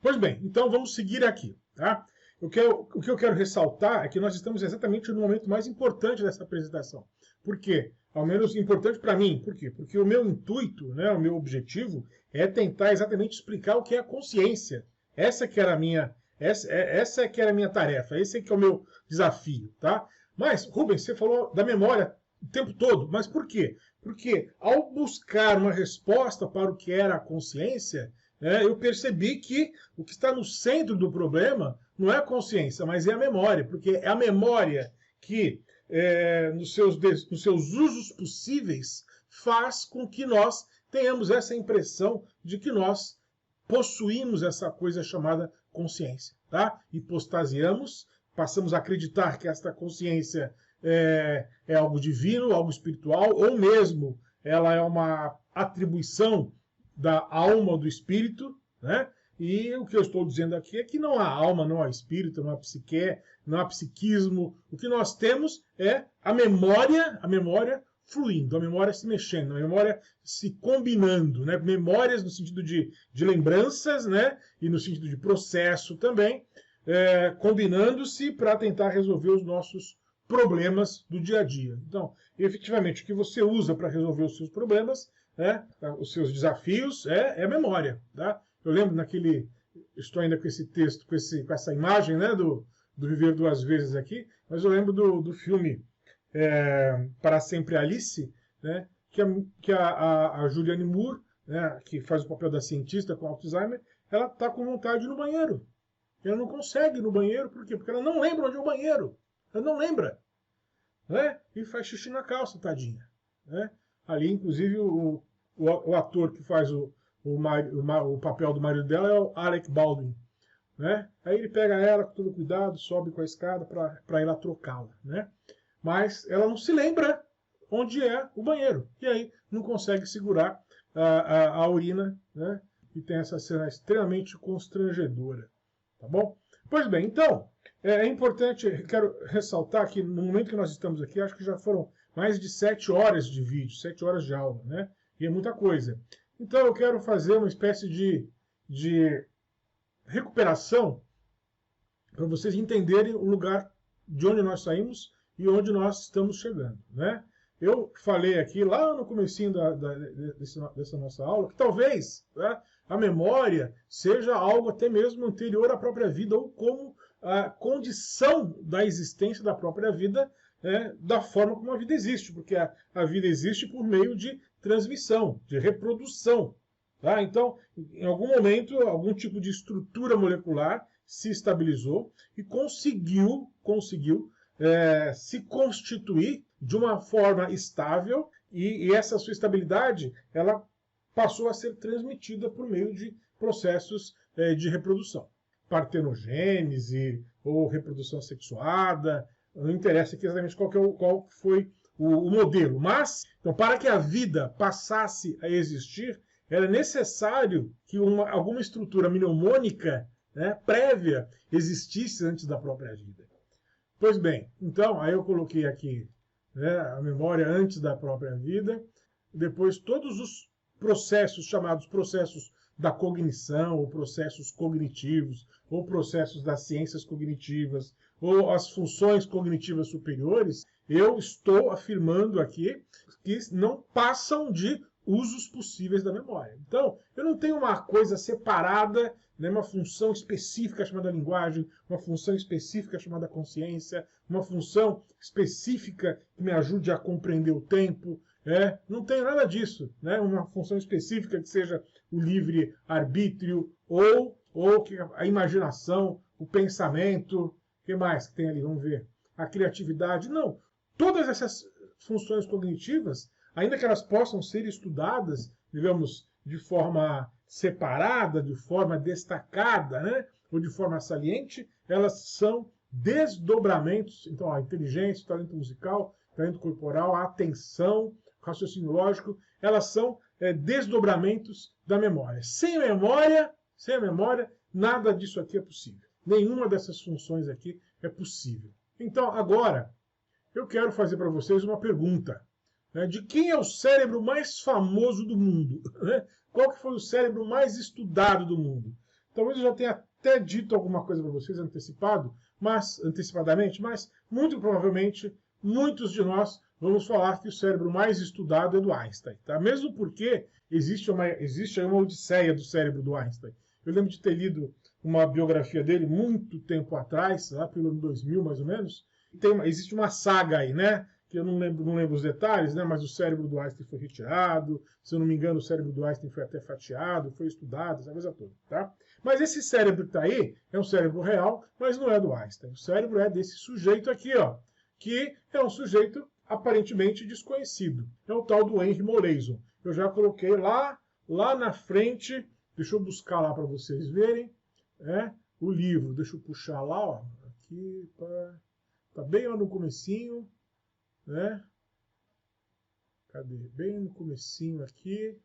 Pois bem, então vamos seguir aqui, tá? O que eu quero ressaltar é que nós estamos exatamente no momento mais importante dessa apresentação. Por quê? Ao menos importante para mim. Por quê? Porque o meu intuito, né, o meu objetivo é tentar exatamente explicar o que é a consciência. Essa que era a minha tarefa, esse que é o meu desafio, tá? Mas, Rubens, você falou da memória o tempo todo, mas por quê? Porque ao buscar uma resposta para o que era a consciência, eu percebi que o que está no centro do problema não é a consciência, mas é a memória, porque é a memória que, nos seus usos possíveis, faz com que nós tenhamos essa impressão de que nós possuímos essa coisa chamada consciência, tá? Hipostasiamos, passamos a acreditar que esta consciência é algo divino, algo espiritual, ou mesmo ela é uma atribuição da alma ou do espírito, né? E o que eu estou dizendo aqui é que não há alma, não há espírito, não há psique, não há psiquismo. O que nós temos é a memória fluindo, a memória se mexendo, a memória se combinando, né? Memórias no sentido de lembranças, né? E no sentido de processo também, combinando-se para tentar resolver os nossos problemas do dia a dia. Então, efetivamente, o que você usa para resolver os seus problemas, os seus desafios, é a memória. Tá? Eu lembro estou ainda com esse texto, com essa imagem, né, do Viver Duas Vezes aqui, mas eu lembro do filme Para Sempre Alice, né, que a Julianne Moore, né, que faz o papel da cientista com Alzheimer, ela está com vontade de ir no banheiro. Ela não consegue ir no banheiro, por quê? Porque ela não lembra onde é o banheiro. Ela não lembra. Né? E faz xixi na calça, tadinha. Né? Ali, inclusive, o ator que faz o papel do marido dela é o Alec Baldwin. Né? Aí ele pega ela com todo cuidado, sobe com a escada para ir lá trocá-la. Né? Mas ela não se lembra onde é o banheiro. E aí não consegue segurar a urina. Né? E tem essa cena extremamente constrangedora. Tá bom? Pois bem, então, é importante, quero ressaltar que no momento que nós estamos aqui, acho que já foram mais de 7 horas de vídeo, 7 horas de aula, né? E é muita coisa. Então eu quero fazer uma espécie de recuperação para vocês entenderem o lugar de onde nós saímos e onde nós estamos chegando, né? Eu falei aqui lá no comecinho dessa nossa aula que talvez, né, a memória seja algo até mesmo anterior à própria vida, ou como a condição da existência da própria vida, da forma como a vida existe, porque a vida existe por meio de transmissão, de reprodução. Tá? Então, em algum momento, algum tipo de estrutura molecular se estabilizou e conseguiu se constituir de uma forma estável, e essa sua estabilidade ela passou a ser transmitida por meio de processos de reprodução. Partenogênese ou reprodução sexuada, não interessa aqui exatamente qual foi o modelo. Mas, então, para que a vida passasse a existir, era necessário que alguma estrutura mnemônica, né, prévia existisse antes da própria vida. Pois bem, então, aí eu coloquei aqui, né, a memória antes da própria vida, depois todos os processos chamados processos da cognição, ou processos cognitivos, ou processos das ciências cognitivas, ou as funções cognitivas superiores, eu estou afirmando aqui que não passam de usos possíveis da memória. Então, eu não tenho uma coisa separada, né, uma função específica chamada linguagem, uma função específica chamada consciência, uma função específica que me ajude a compreender o tempo. Não tenho nada disso. Né? Uma função específica que seja o livre-arbítrio ou a imaginação, o pensamento. O que mais que tem ali? Vamos ver. A criatividade. Não. Todas essas funções cognitivas, ainda que elas possam ser estudadas, digamos, de forma separada, de forma destacada, né, ou de forma saliente, elas são desdobramentos. Então, a inteligência, o talento musical, o talento corporal, a atenção, o raciocínio lógico, elas são desdobramentos da memória. Sem a memória, nada disso aqui é possível. Nenhuma dessas funções aqui é possível. Então, agora, eu quero fazer para vocês uma pergunta. De quem é o cérebro mais famoso do mundo? Qual que foi o cérebro mais estudado do mundo? Talvez eu já tenha até dito alguma coisa para vocês antecipadamente, mas muito provavelmente muitos de nós vamos falar que o cérebro mais estudado é do Einstein, tá? Mesmo porque existe uma odisseia do cérebro do Einstein. Eu lembro de ter lido uma biografia dele muito tempo atrás, lá pelo ano 2000 mais ou menos. Existe uma saga aí, né? Que eu não lembro os detalhes, né? Mas o cérebro do Einstein foi retirado. Se eu não me engano, o cérebro do Einstein foi até fatiado, foi estudado, essa coisa toda, tá? Mas esse cérebro que está aí é um cérebro real, mas não é do Einstein. O cérebro é desse sujeito aqui, ó, que é um sujeito aparentemente desconhecido. É o tal do Henry Molaison. Eu já coloquei lá na frente. Deixa eu buscar lá para vocês verem, o livro. Deixa eu puxar lá, ó, aqui, tá bem lá no comecinho, né? Cadê? Bem no comecinho aqui.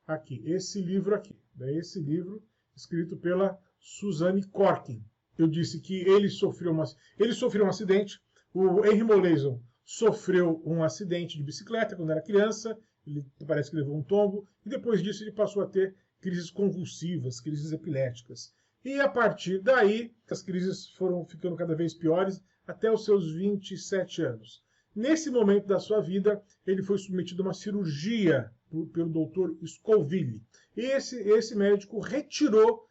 Aqui, esse livro aqui. Esse livro escrito pela Suzanne Corkin. Eu disse que ele sofreu um acidente. O Henry Molaison sofreu um acidente de bicicleta quando era criança. Ele parece que levou um tombo, e depois disso ele passou a ter crises convulsivas, crises epiléticas. E a partir daí, as crises foram ficando cada vez piores até os seus 27 anos. Nesse momento da sua vida, ele foi submetido a uma cirurgia pelo Dr. Scoville. E esse médico retirou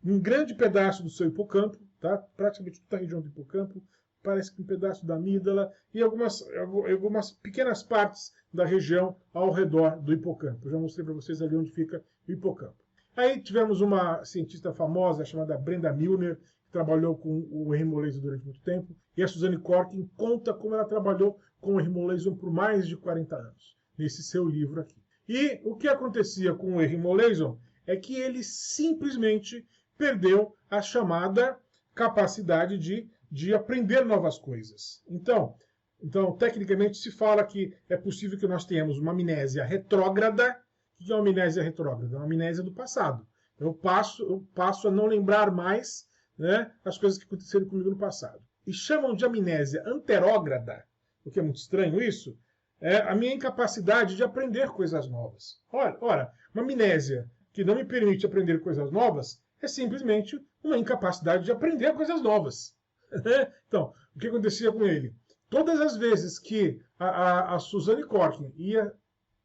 um grande pedaço do seu hipocampo, tá? Praticamente toda a região do hipocampo, parece que um pedaço da amígdala e algumas pequenas partes da região ao redor do hipocampo. Eu já mostrei para vocês ali onde fica o hipocampo. Aí tivemos uma cientista famosa chamada Brenda Milner, que trabalhou com o Henry Molaison durante muito tempo, e a Suzanne Corkin conta como ela trabalhou com o Henry Molaison por mais de 40 anos, nesse seu livro aqui. E o que acontecia com o Henry Molaison é que ele simplesmente perdeu a chamada capacidade de aprender novas coisas. Então, tecnicamente, se fala que é possível que nós tenhamos uma amnésia retrógrada. O que é uma amnésia retrógrada? É uma amnésia do passado. Eu passo a não lembrar mais, né, as coisas que aconteceram comigo no passado. E chamam de amnésia anterógrada, o que é muito estranho isso, é a minha incapacidade de aprender coisas novas. Ora, uma amnésia que não me permite aprender coisas novas é simplesmente uma incapacidade de aprender coisas novas. Então, o que acontecia com ele? Todas as vezes que a Suzanne Corkin ia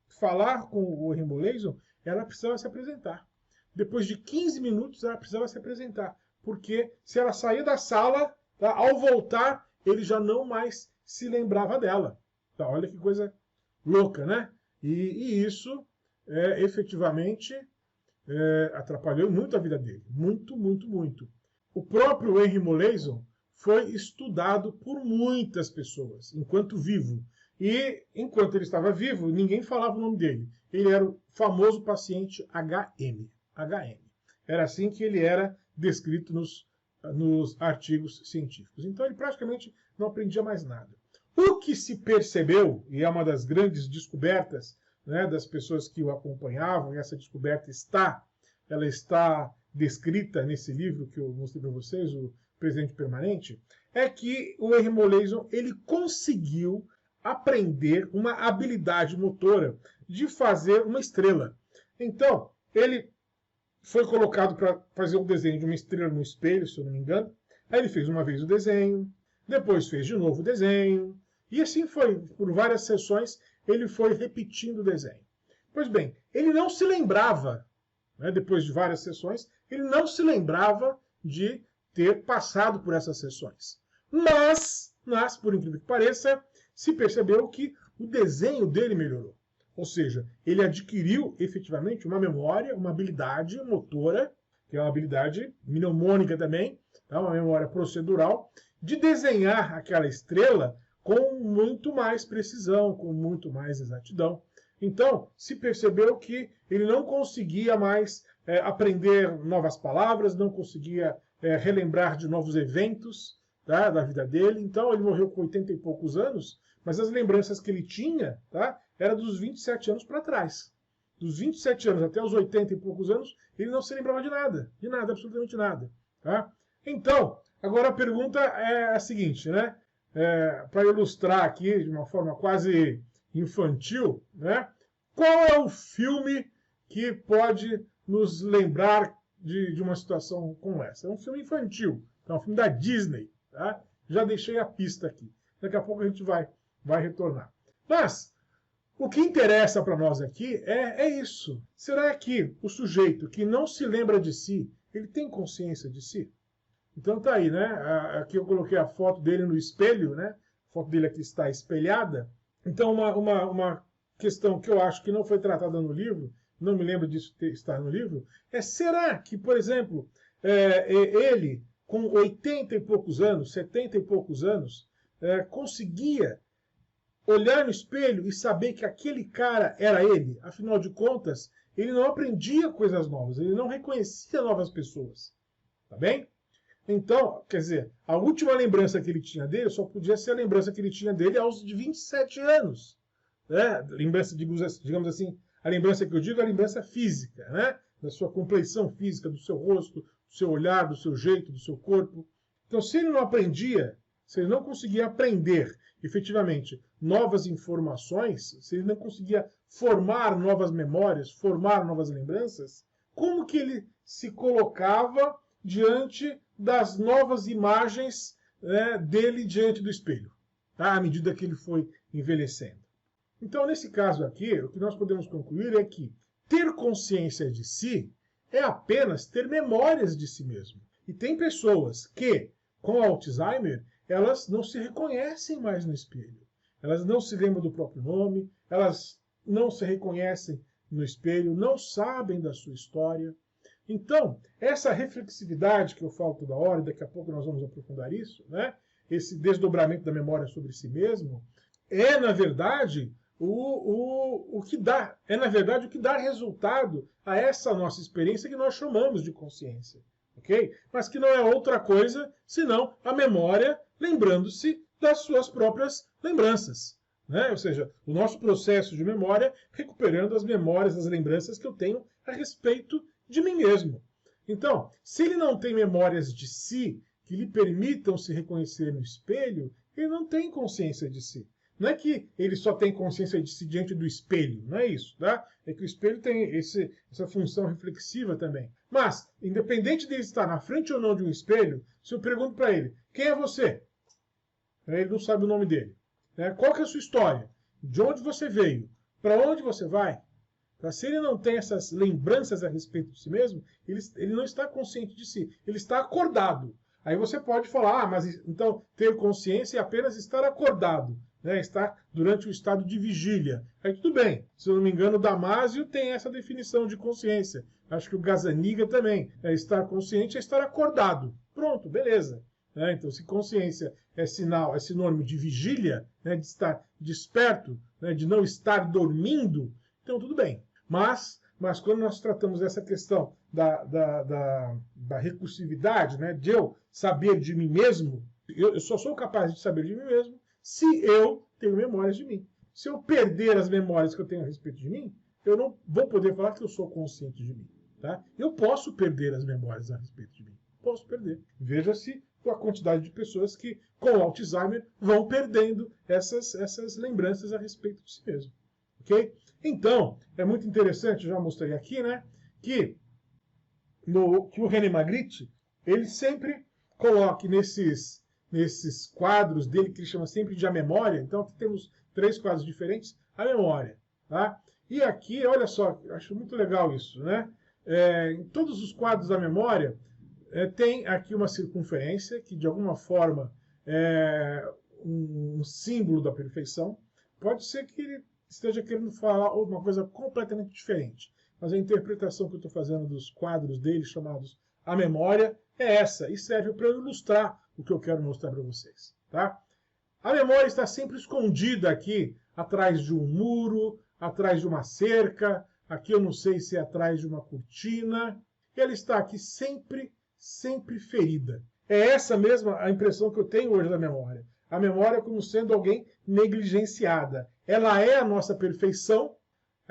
falar com o Henry Molaison, ela precisava se apresentar. Depois de 15 minutos, ela precisava se apresentar. Porque se ela saía da sala, tá, ao voltar, ele já não mais se lembrava dela. Tá, olha que coisa louca, né? E isso, efetivamente, atrapalhou muito a vida dele. Muito, muito, muito. O próprio Henry Molaison foi estudado por muitas pessoas, enquanto vivo. E, enquanto ele estava vivo, ninguém falava o nome dele. Ele era o famoso paciente HM. Era assim que ele era descrito nos artigos científicos. Então, ele praticamente não aprendia mais nada. O que se percebeu, e é uma das grandes descobertas, né, das pessoas que o acompanhavam, e essa descoberta está descrita nesse livro que eu mostrei para vocês, o Presente Permanente, é que o Henry Molaison ele conseguiu aprender uma habilidade motora de fazer uma estrela. Então, ele foi colocado para fazer o desenho de uma estrela no espelho, se eu não me engano. Aí ele fez uma vez o desenho, depois fez de novo o desenho, e assim foi. Por várias sessões, ele foi repetindo o desenho. Pois bem, ele não se lembrava, né, depois de várias sessões, ele não se lembrava de ter passado por essas sessões. Mas, por incrível que pareça, se percebeu que o desenho dele melhorou. Ou seja, ele adquiriu efetivamente uma memória, uma habilidade motora, que é uma habilidade mnemônica também, tá? Uma memória procedural, de desenhar aquela estrela com muito mais precisão, com muito mais exatidão. Então, se percebeu que ele não conseguia mais aprender novas palavras, não conseguia relembrar de novos eventos, tá, da vida dele. Então, ele morreu com 80 e poucos anos, mas as lembranças que ele tinha, tá, era dos 27 anos para trás. Dos 27 anos até os 80 e poucos anos, ele não se lembrava de nada, absolutamente nada. Tá? Então, agora a pergunta é a seguinte, né? Para ilustrar aqui de uma forma quase infantil, né? Qual é o filme que pode nos lembrar de uma situação como essa. É um filme infantil, é um filme da Disney. Tá? Já deixei a pista aqui. Daqui a pouco a gente vai retornar. Mas o que interessa para nós aqui é isso. Será que o sujeito que não se lembra de si, ele tem consciência de si? Então tá aí, né? Aqui eu coloquei a foto dele no espelho, né? A foto dele aqui está espelhada. Então uma questão que eu acho que não foi tratada no livro, não me lembro disso estar no livro, será que, por exemplo, ele, com 80 e poucos anos, 70 e poucos anos, conseguia olhar no espelho e saber que aquele cara era ele? Afinal de contas, ele não aprendia coisas novas, ele não reconhecia novas pessoas. Tá bem? Então, quer dizer, a última lembrança que ele tinha dele só podia ser a lembrança que ele tinha dele aos 27 anos. Né? Lembrança, digamos assim, a lembrança que eu digo é a lembrança física, né? Da sua compleição física, do seu rosto, do seu olhar, do seu jeito, do seu corpo. Então, se ele não aprendia, se ele não conseguia aprender efetivamente novas informações, se ele não conseguia formar novas memórias, formar novas lembranças, como que ele se colocava diante das novas imagens, né, dele diante do espelho, tá? À medida que ele foi envelhecendo? Então, nesse caso aqui, o que nós podemos concluir é que ter consciência de si é apenas ter memórias de si mesmo. E tem pessoas que, com Alzheimer, elas não se reconhecem mais no espelho. Elas não se lembram do próprio nome, elas não se reconhecem no espelho, não sabem da sua história. Então, essa reflexividade que eu falo toda hora, e daqui a pouco nós vamos aprofundar isso, né? Esse desdobramento da memória sobre si mesmo, na verdade, o que dá resultado a essa nossa experiência que nós chamamos de consciência. Okay? Mas que não é outra coisa senão a memória lembrando-se das suas próprias lembranças. Né? Ou seja, o nosso processo de memória recuperando as memórias, as lembranças que eu tenho a respeito de mim mesmo. Então, se ele não tem memórias de si que lhe permitam se reconhecer no espelho, ele não tem consciência de si. Não é que ele só tem consciência de si diante do espelho, não é isso, tá? É que o espelho tem essa função reflexiva também. Mas, independente dele estar na frente ou não de um espelho, se eu pergunto para ele, quem é você? Ele não sabe o nome dele. Qual que é a sua história? De onde você veio? Para onde você vai? Se ele não tem essas lembranças a respeito de si mesmo, ele não está consciente de si. Ele está acordado. Aí você pode falar, mas então ter consciência é apenas estar acordado. Estar durante o estado de vigília. Aí tudo bem. Se eu não me engano, o Damásio tem essa definição de consciência. Acho que o Gazzaniga também. Estar consciente é estar acordado. Pronto, beleza. Então, se consciência é sinônimo de vigília, de estar desperto, de não estar dormindo, então tudo bem. Mas quando nós tratamos dessa questão da recursividade, de eu saber de mim mesmo, eu só sou capaz de saber de mim mesmo se eu tenho memórias de mim. Se eu perder as memórias que eu tenho a respeito de mim, eu não vou poder falar que eu sou consciente de mim. Tá? Eu posso perder as memórias a respeito de mim. Posso perder. Veja-se a quantidade de pessoas que, com Alzheimer, vão perdendo essas lembranças a respeito de si mesmo. Ok? Então, é muito interessante, já mostrei aqui, que o René Magritte, ele sempre coloca nesses quadros dele, que ele chama sempre de a memória. Então, aqui temos 3 quadros diferentes, a memória. Tá? E aqui, olha só, acho muito legal isso. Em todos os quadros da memória, tem aqui uma circunferência, que de alguma forma é um símbolo da perfeição. Pode ser que ele esteja querendo falar uma coisa completamente diferente. Mas a interpretação que eu estou fazendo dos quadros dele, chamados A Memória, é essa. E serve para ilustrar o que eu quero mostrar para vocês. Tá? A memória está sempre escondida aqui, atrás de um muro, atrás de uma cerca. Aqui eu não sei se é atrás de uma cortina. E ela está aqui sempre ferida. É essa mesma a impressão que eu tenho hoje da memória. A memória como sendo alguém negligenciada. Ela é a nossa perfeição,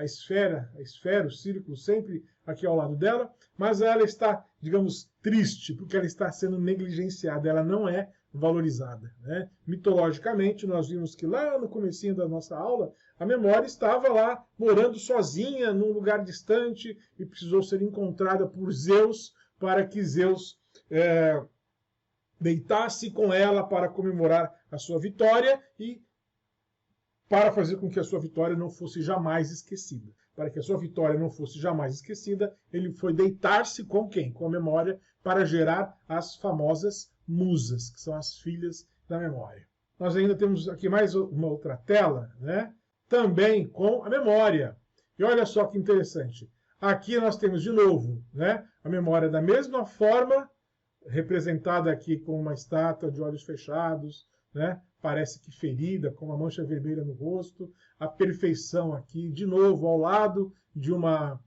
o círculo sempre aqui ao lado dela, mas ela está, digamos, triste, porque ela está sendo negligenciada, ela não é valorizada, né? Mitologicamente, nós vimos que lá no comecinho da nossa aula, a memória estava lá morando sozinha num lugar distante e precisou ser encontrada por Zeus para que Zeus deitasse com ela para comemorar a sua vitória e para fazer com que a sua vitória não fosse jamais esquecida. Para que a sua vitória não fosse jamais esquecida, ele foi deitar-se com quem? Com a memória, para gerar as famosas musas, que são as filhas da memória. Nós ainda temos aqui mais uma outra tela, né? Também com a memória. E olha só que interessante. Aqui nós temos de novo, né, a memória da mesma forma, representada aqui com uma estátua de olhos fechados, né? Parece que ferida, com uma mancha vermelha no rosto. A perfeição aqui, de novo, ao lado de uma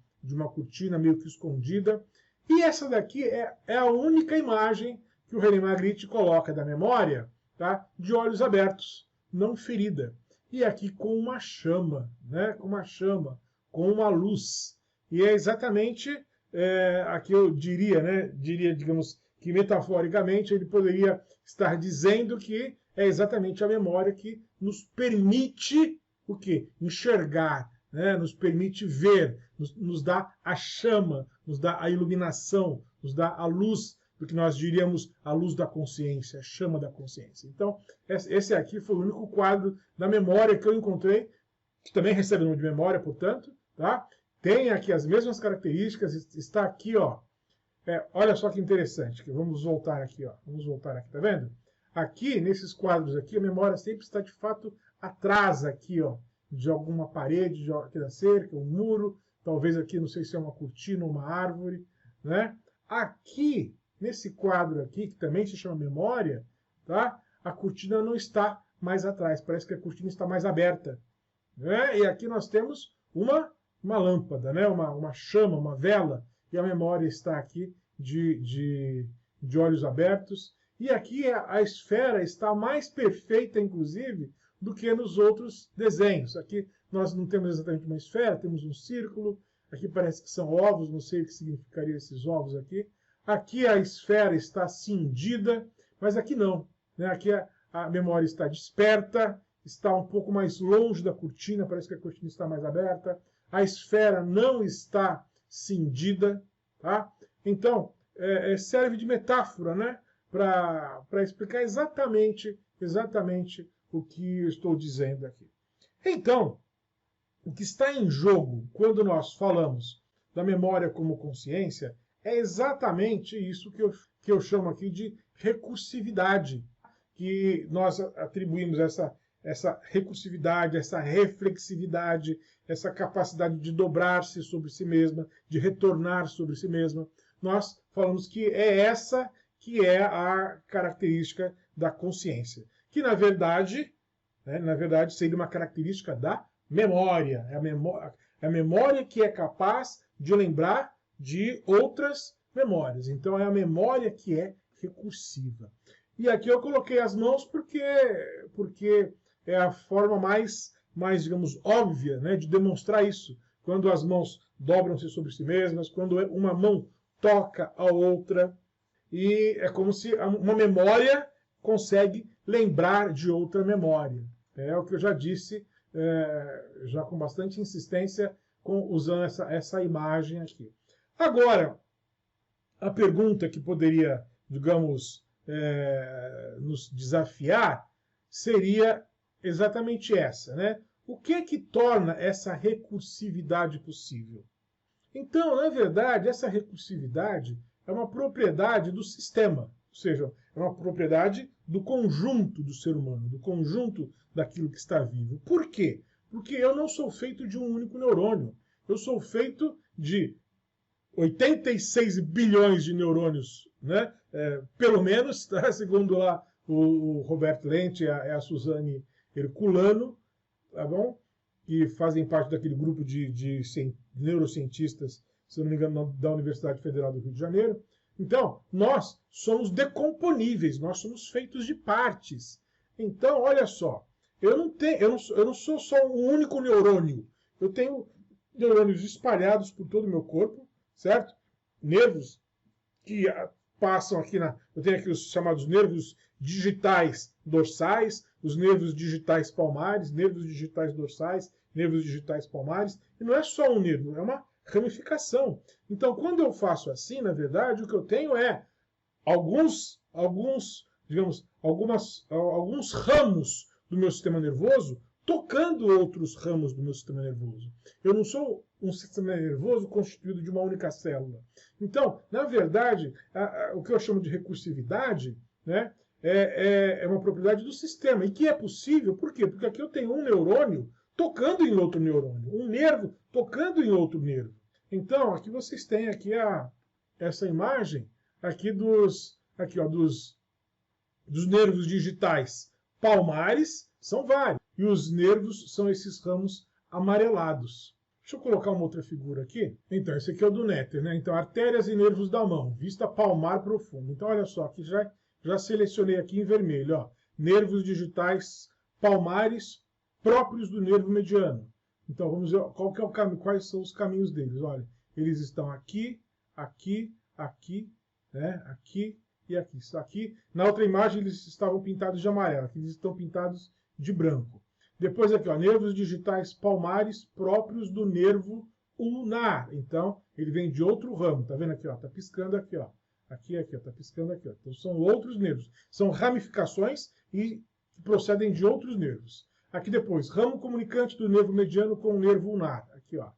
cortina meio que escondida. E essa daqui é a única imagem que o René Magritte coloca da memória, tá? De olhos abertos, não ferida. E aqui com uma chama, né? Com uma chama, com uma luz. E é exatamente aqui eu diria, né? Digamos, que metaforicamente ele poderia estar dizendo que é exatamente a memória que nos permite o quê? Enxergar, né? Nos permite ver, nos dá a chama, nos dá a iluminação, nos dá a luz, do que nós diríamos a luz da consciência, a chama da consciência. Então, esse aqui foi o único quadro da memória que eu encontrei, que também recebe o nome de memória, portanto, tá? Tem aqui as mesmas características, está aqui, ó. Olha só que interessante, vamos voltar aqui, ó. Vamos voltar aqui, tá vendo? Aqui, nesses quadros aqui, a memória sempre está, de fato, atrás aqui, ó, de alguma parede, aqui da cerca, um muro, talvez aqui, não sei se é uma cortina ou uma árvore, né? Aqui, nesse quadro aqui, que também se chama memória, tá? A cortina não está mais atrás, parece que a cortina está mais aberta, né? E aqui nós temos uma lâmpada, né? Uma chama, uma vela, e a memória está aqui de olhos abertos. E aqui a esfera está mais perfeita, inclusive, do que nos outros desenhos. Aqui nós não temos exatamente uma esfera, temos um círculo. Aqui parece que são ovos, não sei o que significariam esses ovos aqui. Aqui a esfera está cindida, mas aqui não, né? Aqui a memória está desperta, está um pouco mais longe da cortina, parece que a cortina está mais aberta. A esfera não está cindida, tá? Então, serve de metáfora, né? Para explicar exatamente o que eu estou dizendo aqui. Então, o que está em jogo quando nós falamos da memória como consciência é exatamente isso que eu chamo aqui de recursividade, que nós atribuímos essa recursividade, essa reflexividade, essa capacidade de dobrar-se sobre si mesma, de retornar sobre si mesma. Nós falamos que é essa que é a característica da consciência, que na verdade seria uma característica da memória. É a memória que é capaz de lembrar de outras memórias. Então é a memória que é recursiva. E aqui eu coloquei as mãos porque é a forma mais digamos, óbvia, né, de demonstrar isso. Quando as mãos dobram-se sobre si mesmas, quando uma mão toca a outra, e é como se uma memória consegue lembrar de outra memória. É o que eu já disse, já com bastante insistência, usando essa imagem aqui. Agora, a pergunta que poderia, digamos, nos desafiar seria exatamente essa, né? O que é que torna essa recursividade possível? Então, na verdade, essa recursividade é uma propriedade do sistema, ou seja, é uma propriedade do conjunto do ser humano, do conjunto daquilo que está vivo. Por quê? Porque eu não sou feito de um único neurônio. Eu sou feito de 86 bilhões de neurônios, né? Pelo menos, tá? Segundo lá o Roberto Lente e a Suzane Herculano, tá bom? Que fazem parte daquele grupo de neurocientistas, se não me engano, da Universidade Federal do Rio de Janeiro. Então, nós somos decomponíveis, nós somos feitos de partes. Então, olha só, eu não sou só um único neurônio. Eu tenho neurônios espalhados por todo o meu corpo, certo? Nervos que passam aqui eu tenho aqui os chamados nervos digitais dorsais, os nervos digitais palmares, nervos digitais dorsais, nervos digitais palmares, e não é só um nervo, é uma ramificação. Então, quando eu faço assim, na verdade, o que eu tenho é alguns ramos do meu sistema nervoso tocando outros ramos do meu sistema nervoso. Eu não sou um sistema nervoso constituído de uma única célula. Então, na verdade, o que eu chamo de recursividade, né, é uma propriedade do sistema, e que é possível, por quê? Porque aqui eu tenho um neurônio tocando em outro neurônio, um nervo tocando em outro nervo. Então, aqui vocês têm aqui essa imagem aqui dos nervos digitais palmares, são vários. E os nervos são esses ramos amarelados. Deixa eu colocar uma outra figura aqui. Então, esse aqui é o do Netter, né? Então, artérias e nervos da mão, vista palmar profunda. Então, olha só, aqui já selecionei aqui em vermelho, ó, nervos digitais palmares próprios do nervo mediano. Então, vamos ver qual que é o caminho, quais são os caminhos deles. Olha, eles estão aqui, aqui, aqui, né? Aqui e aqui. Isso aqui, na outra imagem, eles estavam pintados de amarelo. Aqui eles estão pintados de branco. Depois aqui, ó, nervos digitais palmares próprios do nervo ulnar. Então, ele vem de outro ramo. Tá vendo aqui, ó? Tá piscando aqui, ó. Aqui, ó, tá piscando aqui, ó. Então, são outros nervos. São ramificações que procedem de outros nervos. Aqui depois, ramo comunicante do nervo mediano com o nervo ulnar. Aqui, ó.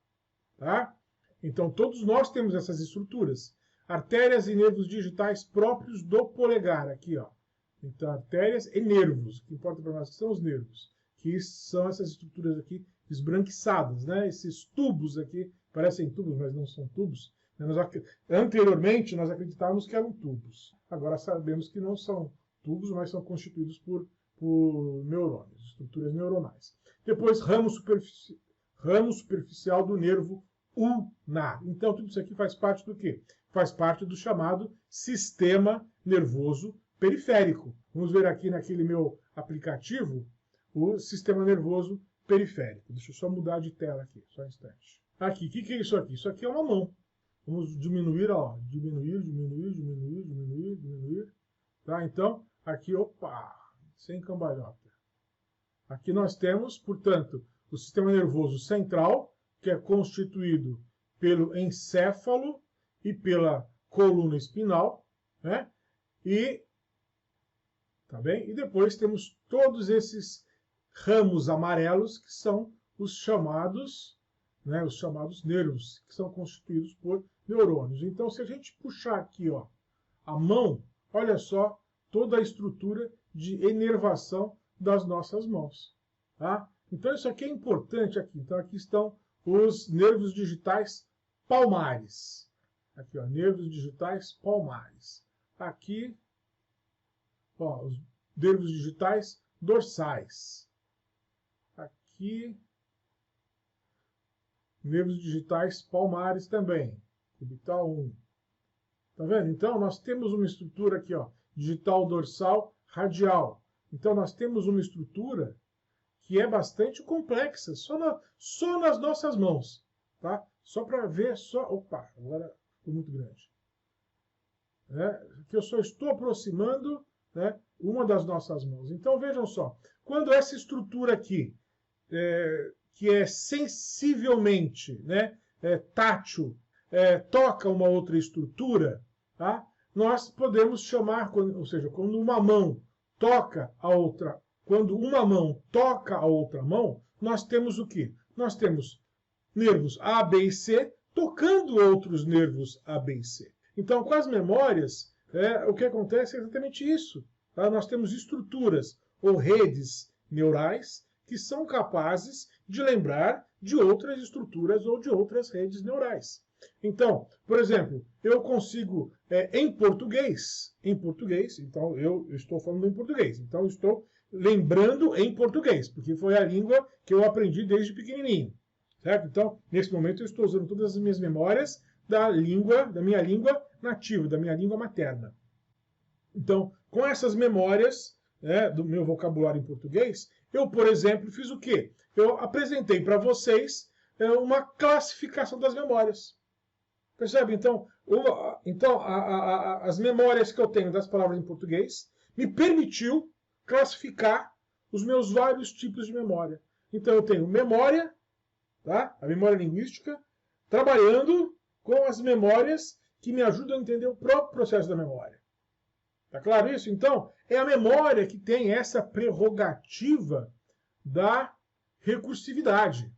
Tá? Então, todos nós temos essas estruturas. Artérias e nervos digitais próprios do polegar. Aqui, ó. Então, artérias e nervos. O que importa para nós são os nervos, que são essas estruturas aqui esbranquiçadas, né? Esses tubos aqui, parecem tubos, mas não são tubos. Anteriormente, nós acreditávamos que eram tubos. Agora sabemos que não são tubos, mas são constituídos por neurônios, estruturas neuronais. Depois, ramo superficial do nervo ulnar. Então, tudo isso aqui faz parte do quê? Faz parte do chamado sistema nervoso periférico. Vamos ver aqui naquele meu aplicativo o sistema nervoso periférico. Deixa eu só mudar de tela aqui, só um instante. Aqui, o que é isso aqui? Isso aqui é uma mão. Vamos diminuir, ó, diminuir. Tá? Então, aqui, opa, sem cambalhota. Aqui nós temos, portanto, o sistema nervoso central, que é constituído pelo encéfalo e pela coluna espinal, né? Tá bem? E depois temos todos esses ramos amarelos, que são os chamados nervos, que são constituídos por neurônios. Então, se a gente puxar aqui, ó, a mão, olha só toda a estrutura de inervação das nossas mãos. Tá? Então, isso aqui é importante aqui. Então, aqui estão os nervos digitais palmares. Aqui, ó, nervos digitais palmares. Aqui, ó, os nervos digitais dorsais. Aqui, nervos digitais palmares também. Cubital 1. Tá vendo? Então, nós temos uma estrutura aqui, ó, digital dorsal radial. Então, nós temos uma estrutura que é bastante complexa, só nas nossas mãos. Tá? Só para ver, Opa, agora ficou muito grande. Que eu só estou aproximando, né, uma das nossas mãos. Então, vejam só. Quando essa estrutura aqui, que é sensivelmente, né, tátil, toca uma outra estrutura, tá? Nós podemos chamar, ou seja, quando uma mão toca a outra, quando uma mão toca a outra mão, nós temos o quê? Nós temos nervos A, B e C tocando outros nervos A, B e C. Então, com as memórias, o que acontece é exatamente isso. Tá? Nós temos estruturas ou redes neurais que são capazes de lembrar de outras estruturas ou de outras redes neurais. Então, por exemplo, eu consigo, em português, então eu estou falando em português, então eu estou lembrando em português, porque foi a língua que eu aprendi desde pequenininho, certo? Então, nesse momento eu estou usando todas as minhas memórias da minha língua nativa, da minha língua materna. Então, com essas memórias, do meu vocabulário em português, eu, por exemplo, fiz o quê? Eu apresentei para vocês uma classificação das memórias. Percebe? Então, as memórias que eu tenho das palavras em português me permitiu classificar os meus vários tipos de memória. Então, eu tenho memória, tá? A memória linguística, trabalhando com as memórias que me ajudam a entender o próprio processo da memória. Tá claro isso? Então, é a memória que tem essa prerrogativa da recursividade.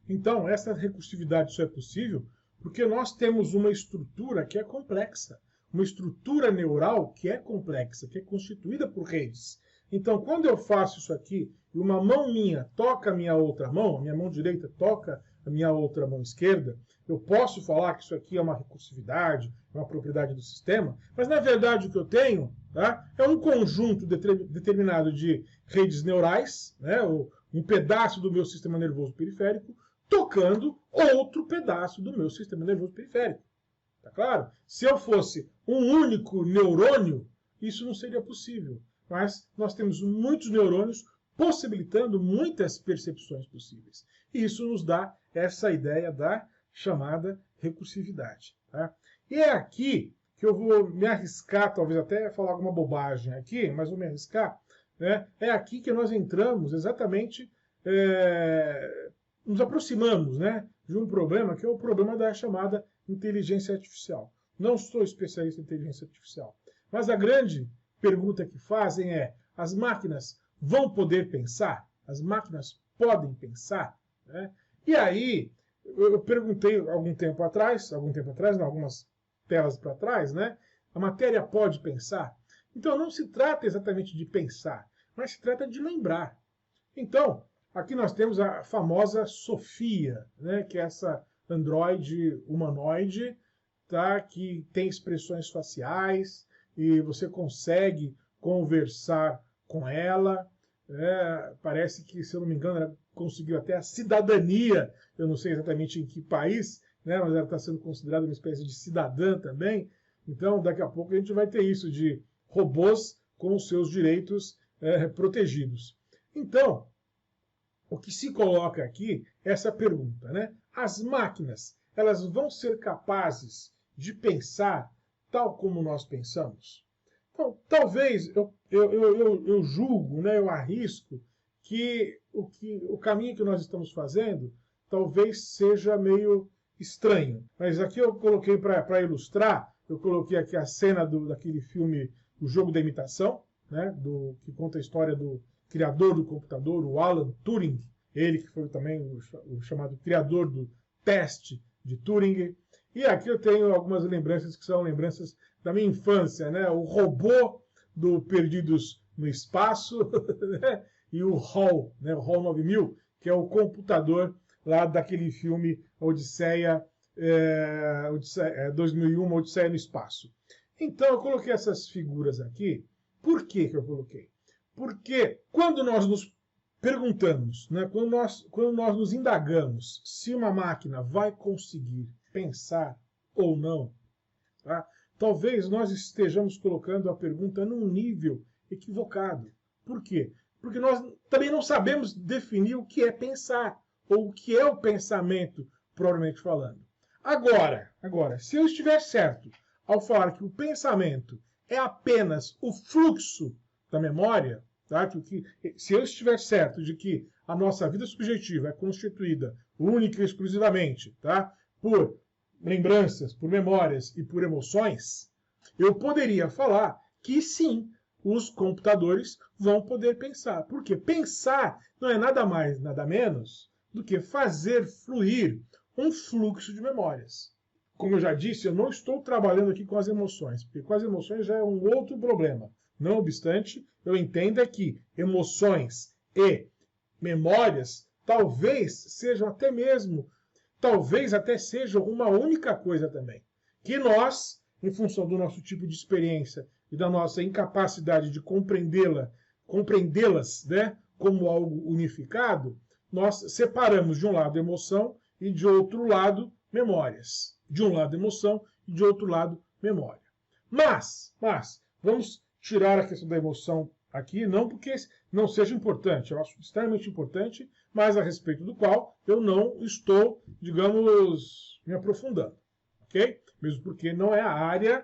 Então, essa recursividade só é possível porque nós temos uma estrutura que é complexa, uma estrutura neural que é complexa, que é constituída por redes. Então, quando eu faço isso aqui, e uma mão minha toca a minha outra mão, a minha mão direita toca a minha outra mão esquerda, eu posso falar que isso aqui é uma recursividade, é uma propriedade do sistema, mas na verdade o que eu tenho, tá, é um conjunto determinado de redes neurais, né, um pedaço do meu sistema nervoso periférico, tocando outro pedaço do meu sistema nervoso periférico. Tá claro? Se eu fosse um único neurônio, isso não seria possível. Mas nós temos muitos neurônios possibilitando muitas percepções possíveis. E isso nos dá essa ideia da chamada recursividade. Tá? E é aqui que eu vou me arriscar, talvez até falar alguma bobagem aqui, mas vou me arriscar. Né? É aqui que nós entramos exatamente, nos aproximamos, né, de um problema que é o problema da chamada inteligência artificial. Não sou especialista em inteligência artificial, mas a grande pergunta que fazem é: as máquinas vão poder pensar? As máquinas podem pensar? Né? E aí, eu perguntei algum tempo atrás, não, algumas telas para trás, né? A matéria pode pensar? Então, não se trata exatamente de pensar, mas se trata de lembrar. Então, aqui nós temos a famosa Sofia, né? Que é essa androide humanoide, tá? Que tem expressões faciais, e você consegue conversar com ela. Parece que, se eu não me engano, ela conseguiu até a cidadania, eu não sei exatamente em que país, né, mas ela está sendo considerada uma espécie de cidadã também. Então, daqui a pouco a gente vai ter isso de robôs com os seus direitos protegidos. Então, o que se coloca aqui é essa pergunta, né? As máquinas, elas vão ser capazes de pensar tal como nós pensamos? Então, talvez eu julgo, né, eu arrisco que o caminho que nós estamos fazendo talvez seja meio estranho. Mas aqui eu coloquei para ilustrar, eu coloquei aqui a cena daquele filme O Jogo da Imitação, né, que conta a história do criador do computador, o Alan Turing, ele que foi também o chamado criador do teste de Turing. E aqui eu tenho algumas lembranças que são lembranças da minha infância, né? O robô do Perdidos no Espaço, né? E o HAL, né? O HAL 9000, que é o computador lá daquele filme Odisseia 2001, Odisseia no Espaço. Então eu coloquei essas figuras aqui. Por que eu coloquei? Porque quando nós nos perguntamos, né, quando nós nos indagamos se uma máquina vai conseguir pensar ou não, tá? Talvez nós estejamos colocando a pergunta num nível equivocado. Por quê? Porque nós também não sabemos definir o que é pensar, ou o que é o pensamento, propriamente falando. Agora, se eu estiver certo ao falar que o pensamento é apenas o fluxo da memória, tá? Se eu estiver certo de que a nossa vida subjetiva é constituída única e exclusivamente, tá, por lembranças, por memórias e por emoções, eu poderia falar que sim, os computadores vão poder pensar. Porque pensar não é nada mais, nada menos do que fazer fluir um fluxo de memórias. Como eu já disse, eu não estou trabalhando aqui com as emoções, porque com as emoções já é um outro problema. Não obstante, eu entendo que emoções e memórias talvez sejam até mesmo, talvez até sejam uma única coisa também. Que nós, em função do nosso tipo de experiência e da nossa incapacidade de compreendê-las, né, como algo unificado, nós separamos de um lado emoção e de outro lado memórias. De um lado emoção e de outro lado memória. Mas vamos tirar a questão da emoção aqui, não porque não seja importante, eu acho extremamente importante, mas a respeito do qual eu não estou, digamos, me aprofundando, ok? Mesmo porque não é a área,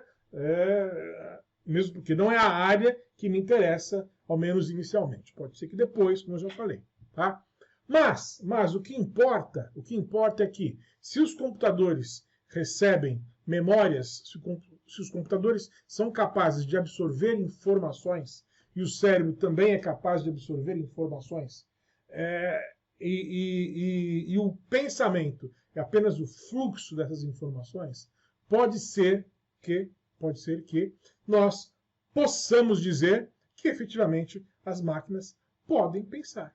que me interessa, ao menos inicialmente. Pode ser que depois, como eu já falei, tá? Mas o que importa é que se os computadores recebem memórias, se os computadores são capazes de absorver informações, e o cérebro também é capaz de absorver informações, e o pensamento é apenas o fluxo dessas informações, pode ser que nós possamos dizer que efetivamente as máquinas podem pensar.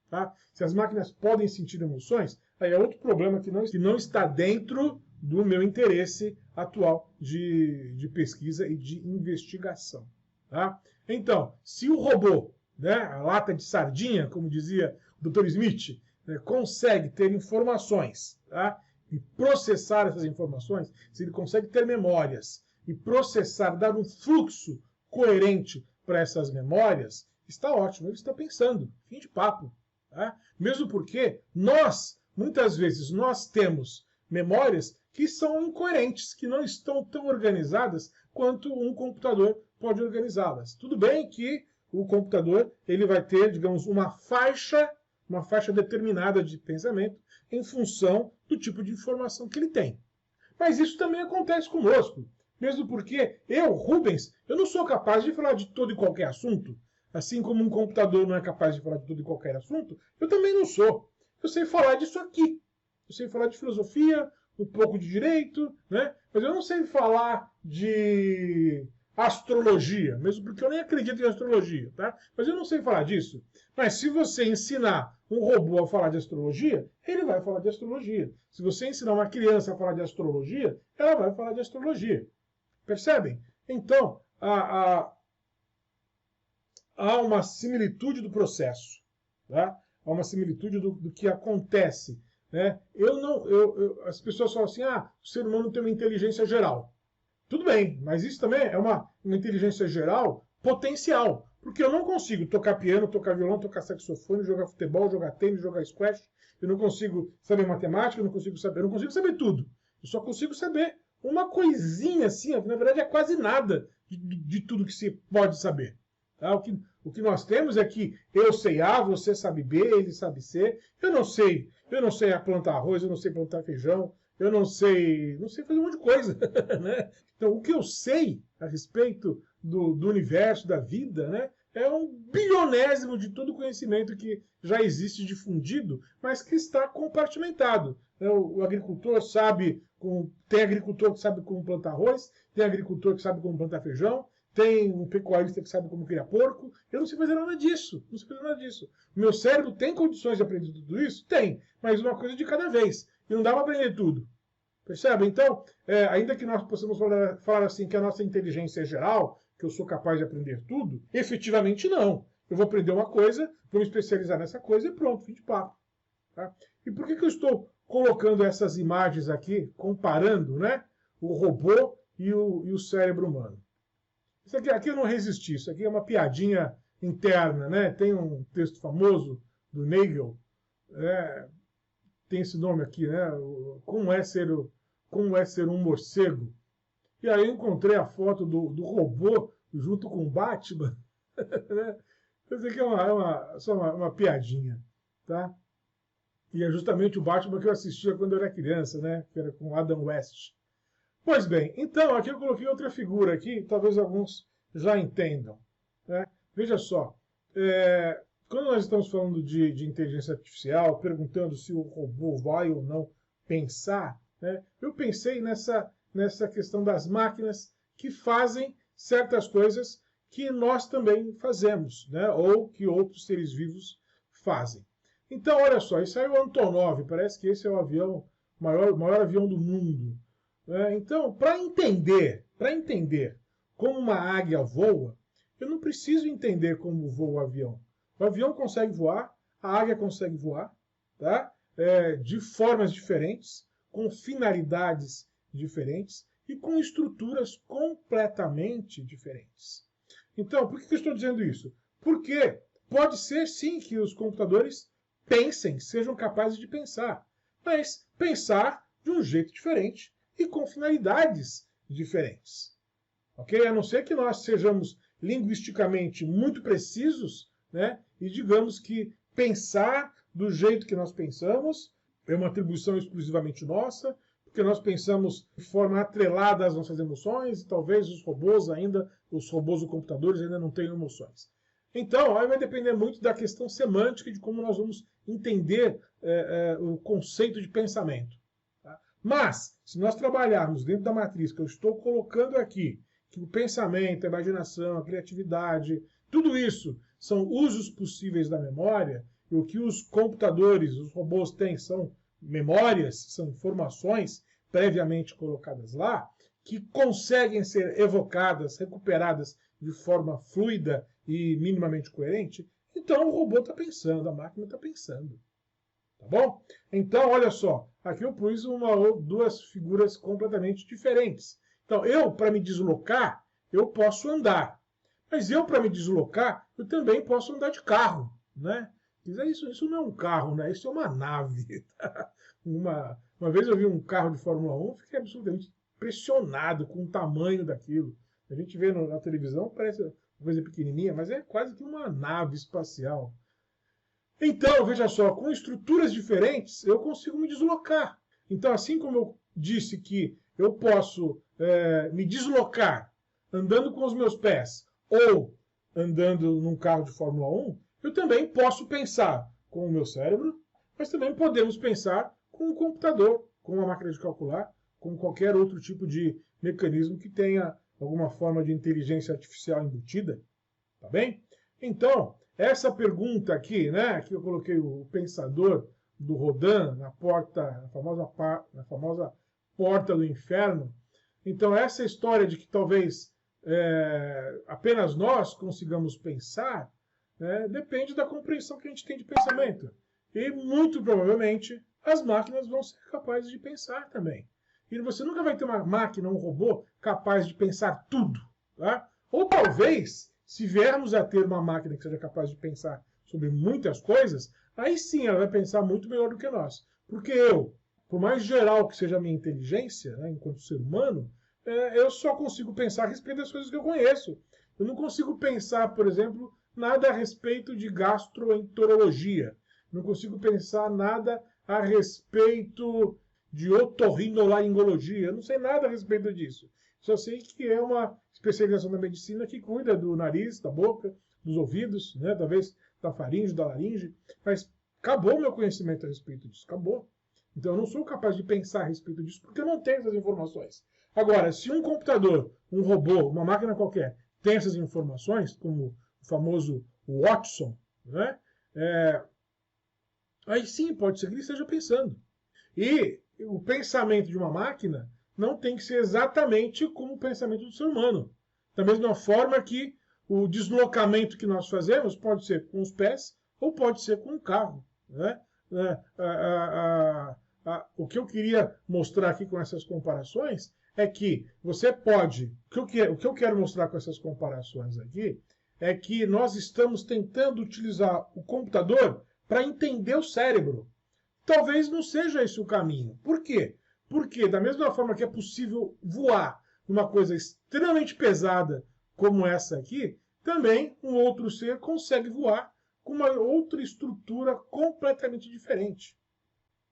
Tá? Se as máquinas podem sentir emoções, aí é outro problema que não está dentro do meu interesse atual de pesquisa e de investigação. Tá? Então, se o robô, né, a lata de sardinha, como dizia o Dr. Smith, né, consegue ter informações, tá, e processar essas informações, se ele consegue ter memórias e processar, dar um fluxo coerente para essas memórias, está ótimo, ele está pensando, fim de papo. Tá? Mesmo porque muitas vezes, nós temos memórias que são incoerentes, que não estão tão organizadas quanto um computador pode organizá-las. Tudo bem que o computador ele vai ter, digamos, uma faixa determinada de pensamento em função do tipo de informação que ele tem. Mas isso também acontece conosco. Mesmo porque eu, Rubens, eu não sou capaz de falar de todo e qualquer assunto. Assim como um computador não é capaz de falar de todo e qualquer assunto, eu também não sou. Eu sei falar disso aqui. Eu sei falar de filosofia, um pouco de direito, né? Mas eu não sei falar de astrologia, mesmo porque eu nem acredito em astrologia, tá? Mas eu não sei falar disso. Mas se você ensinar um robô a falar de astrologia, ele vai falar de astrologia. Se você ensinar uma criança a falar de astrologia, ela vai falar de astrologia. Percebem? Então, há uma similitude do processo. Tá? Há uma similitude do que acontece. Né? As pessoas falam assim, o ser humano tem uma inteligência geral. Tudo bem, mas isso também é uma inteligência geral potencial. Porque eu não consigo tocar piano, tocar violão, tocar saxofone, jogar futebol, jogar tênis, jogar squash. Eu não consigo saber matemática, eu não consigo saber tudo. Eu só consigo saber uma coisinha assim, na verdade é quase nada de tudo que se pode saber. Tá? O que nós temos é que eu sei A, você sabe B, ele sabe C. Eu não sei plantar arroz, eu não sei plantar feijão, eu não sei fazer um monte de coisa. Né? Então, o que eu sei a respeito do universo, da vida, né, é 1/1000º de todo o conhecimento que já existe difundido, mas que está compartimentado. O agricultor tem agricultor que sabe como plantar arroz, tem agricultor que sabe como plantar feijão, tem um pecuarista que sabe como criar porco. Eu não sei fazer nada disso. O meu cérebro tem condições de aprender tudo isso? Tem, mas uma coisa de cada vez. E não dá para aprender tudo. Percebe? Então, ainda que nós possamos falar assim que a nossa inteligência é geral, que eu sou capaz de aprender tudo, efetivamente não. Eu vou aprender uma coisa, vou me especializar nessa coisa e pronto, fim de papo. Tá? E por que eu estou colocando essas imagens aqui, comparando, né, o robô e o cérebro humano? Isso aqui eu não resisti, isso aqui é uma piadinha interna, né? Tem um texto famoso do Nagel, tem esse nome aqui, né? Como é ser um morcego? E aí eu encontrei a foto do robô junto com o Batman. Isso aqui é só uma piadinha, tá? E é justamente o Batman que eu assistia quando eu era criança, né? Que era com Adam West. Pois bem, então aqui eu coloquei outra figura aqui, talvez alguns já entendam. Né? Veja só, quando nós estamos falando de inteligência artificial, perguntando se o robô vai ou não pensar, né, eu pensei nessa questão das máquinas que fazem certas coisas que nós também fazemos, né, ou que outros seres vivos fazem. Então, olha só, isso aí é o Antonov, parece que esse é o maior avião do mundo. Então, para entender como uma águia voa, eu não preciso entender como voa o avião. O avião consegue voar, a águia consegue voar, tá? De formas diferentes, com finalidades diferentes e com estruturas completamente diferentes. Então, por que eu estou dizendo isso? Porque pode ser, sim, que os computadores pensem, sejam capazes de pensar, mas pensar de um jeito diferente e com finalidades diferentes. Ok? A não ser que nós sejamos linguisticamente muito precisos, né? E digamos que pensar do jeito que nós pensamos é uma atribuição exclusivamente nossa, porque nós pensamos de forma atrelada às nossas emoções, e talvez os robôs ou computadores ainda não tenham emoções. Então, aí vai depender muito da questão semântica de como nós vamos entender o conceito de pensamento. Tá? Mas, se nós trabalharmos dentro da matriz que eu estou colocando aqui, que o pensamento, a imaginação, a criatividade, tudo isso são usos possíveis da memória, e o que os computadores, os robôs têm são memórias, são informações previamente colocadas lá, que conseguem ser evocadas, recuperadas de forma fluida e minimamente coerente, então o robô está pensando, a máquina está pensando. Tá bom? Então, olha só, aqui eu pus duas figuras completamente diferentes. Então, eu, para me deslocar, eu posso andar. Mas eu, para me deslocar, eu também posso andar de carro, né? Isso não é um carro, né? Isso é uma nave. Uma vez eu vi um carro de Fórmula 1, fiquei absolutamente impressionado com o tamanho daquilo. A gente vê na televisão, parece uma coisa pequenininha, mas é quase que uma nave espacial. Então, veja só, com estruturas diferentes, eu consigo me deslocar. Então, assim como eu disse que eu posso me deslocar andando com os meus pés ou andando num carro de Fórmula 1, eu também posso pensar com o meu cérebro, mas também podemos pensar com um computador, com uma máquina de calcular, com qualquer outro tipo de mecanismo que tenha alguma forma de inteligência artificial embutida. Tá bem? Então, essa pergunta aqui, né, que eu coloquei o pensador do Rodin na famosa porta do inferno. Então, essa história de que talvez apenas nós consigamos pensar, depende da compreensão que a gente tem de pensamento. E, muito provavelmente, as máquinas vão ser capazes de pensar também. E você nunca vai ter uma máquina, um robô, capaz de pensar tudo. Tá? Ou talvez, se viermos a ter uma máquina que seja capaz de pensar sobre muitas coisas, aí sim ela vai pensar muito melhor do que nós. Porque eu, por mais geral que seja a minha inteligência, né, enquanto ser humano, eu só consigo pensar a respeito das coisas que eu conheço. Eu não consigo pensar, por exemplo, nada a respeito de gastroenterologia. Não consigo pensar nada a respeito de otorrinolaringologia. Eu não sei nada a respeito disso. Só sei que é uma especialização da medicina que cuida do nariz, da boca, dos ouvidos, né, talvez da faringe, da laringe. Mas acabou o meu conhecimento a respeito disso. Acabou. Então eu não sou capaz de pensar a respeito disso porque eu não tenho essas informações. Agora, se um computador, um robô, uma máquina qualquer tem essas informações, como o famoso Watson, né, aí sim pode ser que ele esteja pensando. E o pensamento de uma máquina não tem que ser exatamente como o pensamento do ser humano. Da mesma forma que o deslocamento que nós fazemos pode ser com os pés ou pode ser com um carro. Né? O que eu queria mostrar aqui com essas comparações é que você pode... O que eu quero mostrar com essas comparações aqui é que nós estamos tentando utilizar o computador para entender o cérebro. Talvez não seja esse o caminho. Por quê? Porque, da mesma forma que é possível voar numa coisa extremamente pesada como essa aqui, também um outro ser consegue voar com uma outra estrutura completamente diferente.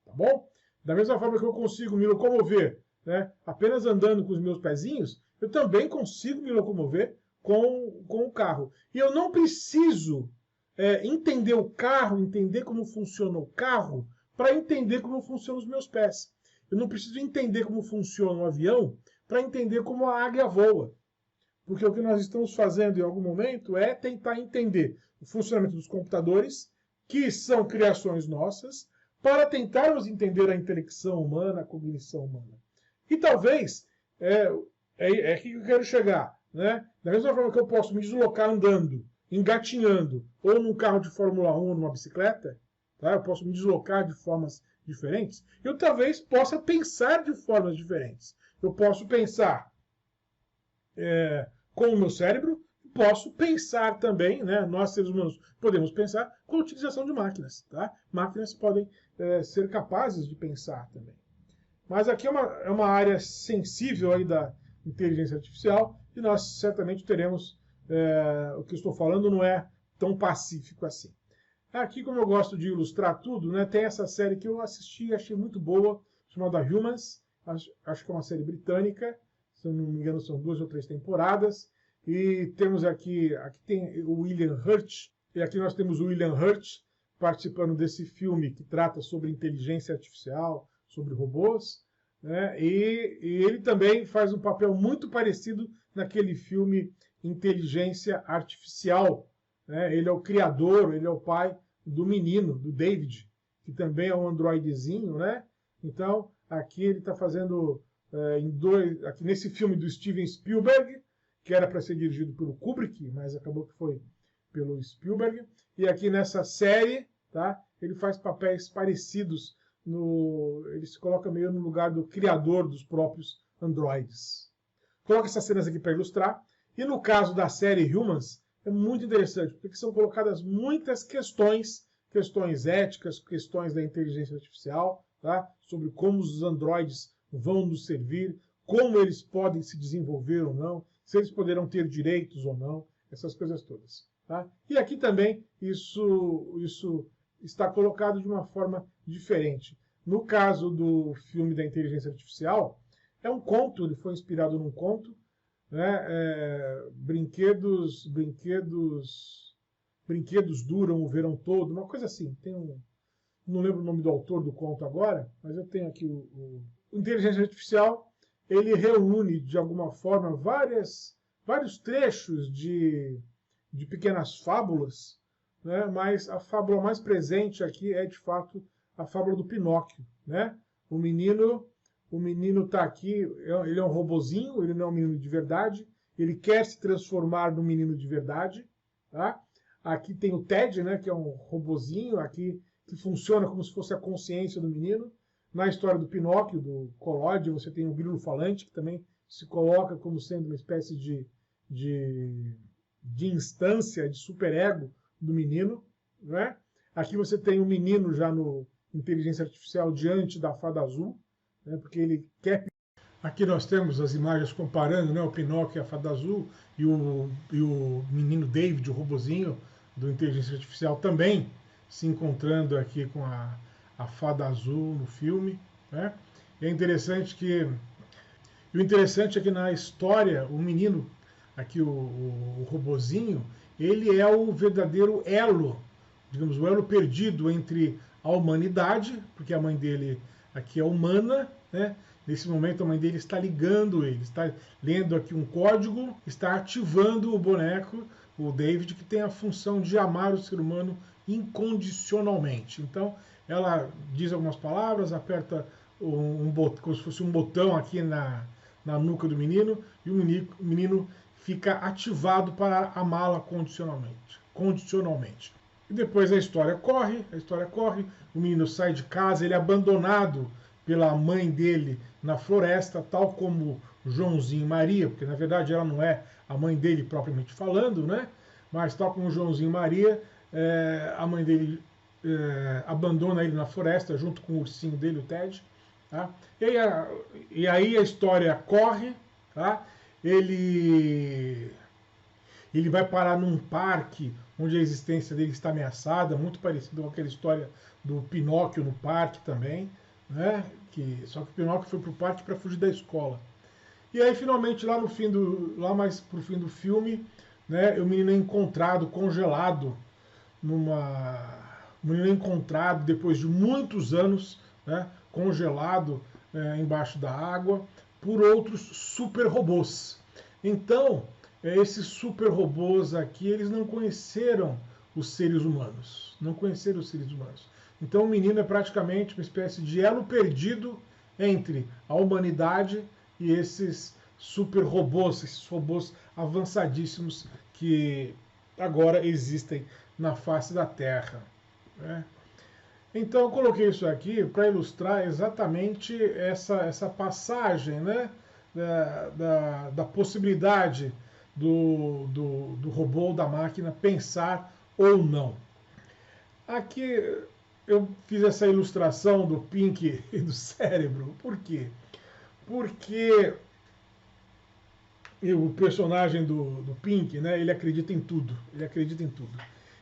Tá bom? Da mesma forma que eu consigo me locomover, né, apenas andando com os meus pezinhos, eu também consigo me locomover com o carro. E eu não preciso entender o carro, entender como funciona o carro, para entender como funcionam os meus pés. Eu não preciso entender como funciona o avião para entender como a águia voa. Porque o que nós estamos fazendo em algum momento é tentar entender o funcionamento dos computadores, que são criações nossas, para tentarmos entender a intelecção humana, a cognição humana. E talvez, é aqui que eu quero chegar, né? Da mesma forma que eu posso me deslocar andando, engatinhando, ou num carro de Fórmula 1 ou numa bicicleta, tá? Eu posso me deslocar de formas diferentes, eu talvez possa pensar de formas diferentes. Eu posso pensar com o meu cérebro, posso pensar também, né? Nós seres humanos podemos pensar com a utilização de máquinas, tá? Máquinas podem ser capazes de pensar também. Mas aqui é uma área sensível aí da inteligência artificial e nós certamente teremos, o que eu estou falando não é tão pacífico assim. Aqui, como eu gosto de ilustrar tudo, né, tem essa série que eu assisti e achei muito boa, chamada Humans, acho que é uma série britânica, se eu não me engano são 2 ou 3 temporadas, e temos aqui tem o William Hurt, e aqui nós temos o William Hurt participando desse filme que trata sobre inteligência artificial, sobre robôs, né? E ele também faz um papel muito parecido naquele filme Inteligência Artificial, né? Ele é o criador, ele é o pai do menino, do David, que também é um androidezinho, né? Então, aqui ele está fazendo, aqui nesse filme do Steven Spielberg, que era para ser dirigido pelo Kubrick, mas acabou que foi pelo Spielberg, e aqui nessa série, tá? Ele faz papéis parecidos, ele se coloca meio no lugar do criador dos próprios androides. Coloco essas cenas aqui para ilustrar, e no caso da série Humans, é muito interessante, porque são colocadas muitas questões éticas, questões da inteligência artificial, tá? Sobre como os androides vão nos servir, como eles podem se desenvolver ou não, se eles poderão ter direitos ou não, essas coisas todas. Tá? E aqui também isso está colocado de uma forma diferente. No caso do filme da inteligência artificial, é um conto, ele foi inspirado num conto, né? Brinquedos duram o verão todo, uma coisa assim. Não lembro o nome do autor do conto agora, mas eu tenho aqui o inteligência artificial. Ele reúne, de alguma forma, vários trechos de pequenas fábulas, né? Mas a fábula mais presente aqui é, de fato, a fábula do Pinóquio, né? O menino está aqui, ele é um robozinho, ele não é um menino de verdade, ele quer se transformar num menino de verdade, tá? Aqui tem o Ted, né, que é um robozinho, aqui que funciona como se fosse a consciência do menino. Na história do Pinóquio, do Collodi, você tem o grilo falante, que também se coloca como sendo uma espécie de instância, de superego do menino, né? Aqui você tem o menino já no inteligência artificial diante da fada azul, né? Porque ele quer... Aqui nós temos as imagens comparando, né, o Pinóquio e a fada azul, e o menino David, o robozinho do inteligência artificial, também se encontrando aqui com a fada azul no filme, né? E é interessante o interessante é que na história, o menino, aqui o robozinho, ele é o verdadeiro elo, digamos, o elo perdido entre a humanidade, porque a mãe dele aqui é humana, né? Nesse momento a mãe dele está ligando ele, está lendo aqui um código, está ativando o boneco, o David, que tem a função de amar o ser humano incondicionalmente. Então, ela diz algumas palavras, aperta como se fosse um botão aqui na nuca do menino, e o menino fica ativado para amá-la condicionalmente. E depois a história corre, o menino sai de casa, ele é abandonado pela mãe dele na floresta, tal como Joãozinho e Maria, porque na verdade ela não é a mãe dele propriamente falando, né? Mas tal como Joãozinho e Maria, a mãe dele abandona ele na floresta junto com o ursinho dele, o Ted. Tá? E aí a história corre, tá? Ele vai parar num parque onde a existência dele está ameaçada, muito parecido com aquela história do Pinóquio no parque também, né? Só que o Pinóquio foi para o parque para fugir da escola. E aí finalmente lá mais pro fim do filme, né, o menino é encontrado congelado o menino é encontrado depois de muitos anos, né, congelado embaixo da água por outros super robôs. Então, esses super robôs aqui, eles não conheceram os seres humanos. Então o menino é praticamente uma espécie de elo perdido entre a humanidade e esses super robôs, esses robôs avançadíssimos que agora existem na face da Terra, né? Então eu coloquei isso aqui para ilustrar exatamente essa passagem, né, da possibilidade do robô ou da máquina pensar ou não. Aqui eu fiz essa ilustração do Pink e do cérebro. Por quê? Porque o personagem do Pink, né, ele acredita em tudo. Ele acredita em tudo.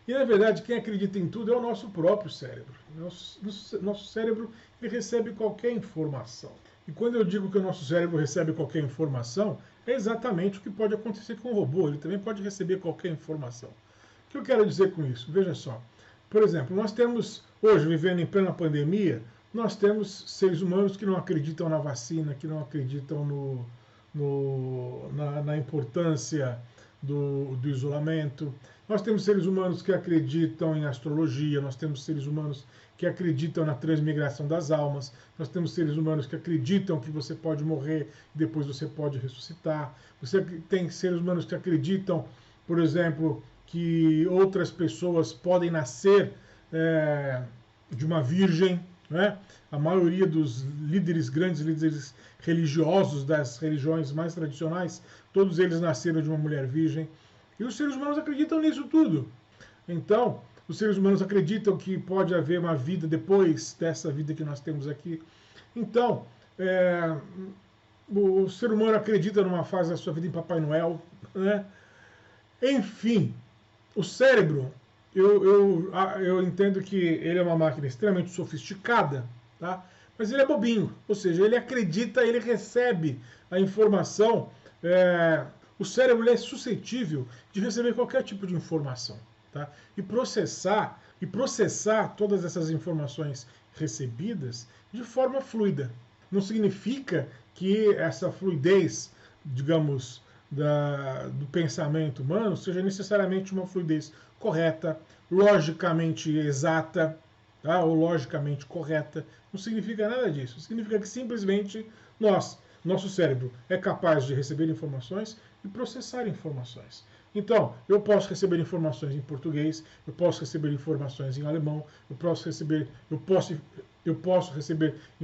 E, na verdade, quem acredita em tudo é o nosso próprio cérebro. Nosso cérebro ele recebe qualquer informação. E quando eu digo que o nosso cérebro recebe qualquer informação, é exatamente o que pode acontecer com o robô. Ele também pode receber qualquer informação. O que eu quero dizer com isso? Veja só. Por exemplo, nós temos, hoje, vivendo em plena pandemia, nós temos seres humanos que não acreditam na vacina, que não acreditam na importância do isolamento. Nós temos seres humanos que acreditam em astrologia, nós temos seres humanos que acreditam na transmigração das almas, nós temos seres humanos que acreditam que você pode morrer e depois você pode ressuscitar. Você tem seres humanos que acreditam, por exemplo, que outras pessoas podem nascer de uma virgem, né? A maioria dos grandes líderes religiosos das religiões mais tradicionais, todos eles nasceram de uma mulher virgem. E os seres humanos acreditam nisso tudo. Então, os seres humanos acreditam que pode haver uma vida depois dessa vida que nós temos aqui. Então, o ser humano acredita numa fase da sua vida em Papai Noel, né? Enfim, o cérebro, eu entendo que ele é uma máquina extremamente sofisticada, tá? Mas ele é bobinho, ou seja, ele acredita, ele recebe a informação. O cérebro é suscetível de receber qualquer tipo de informação, tá? E processar todas essas informações recebidas de forma fluida. Não significa que essa fluidez, digamos, do pensamento humano seja necessariamente uma fluidez correta, logicamente exata, tá? Ou logicamente correta. Não significa nada disso. Significa que simplesmente nosso cérebro é capaz de receber informações e processar informações. Então, eu posso receber informações em português, eu posso receber informações em alemão, eu posso receber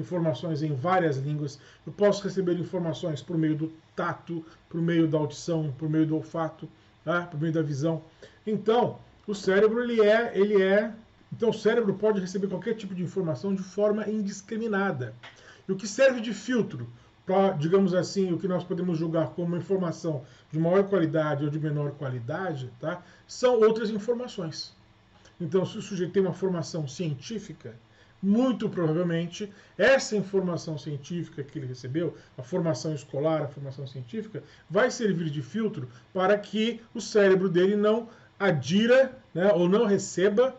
informações em várias línguas, eu posso receber informações por meio do tato, por meio da audição, por meio do olfato, tá? Por meio da visão. Então, o cérebro então o cérebro pode receber qualquer tipo de informação de forma indiscriminada. E o que serve de filtro para, digamos assim, o que nós podemos julgar como informação de maior qualidade ou de menor qualidade, tá? São outras informações. Então, se o sujeito tem uma formação científica, muito provavelmente essa informação científica que ele recebeu, a formação escolar, a formação científica, vai servir de filtro para que o cérebro dele não adira, né, ou não receba,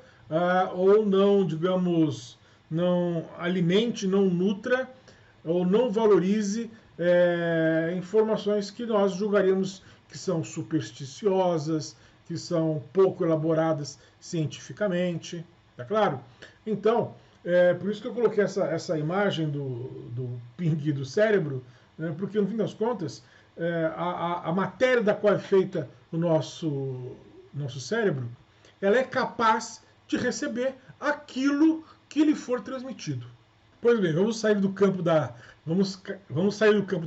ou não, digamos, não alimente, não nutra, ou não valorize informações que nós julgaríamos que são supersticiosas, que são pouco elaboradas cientificamente, tá claro? Então, por isso que eu coloquei essa imagem do Pink e do cérebro, né, porque no fim das contas, a matéria da qual é feita o nosso cérebro, ela é capaz de receber aquilo que lhe for transmitido. Pois bem, vamos sair do campo da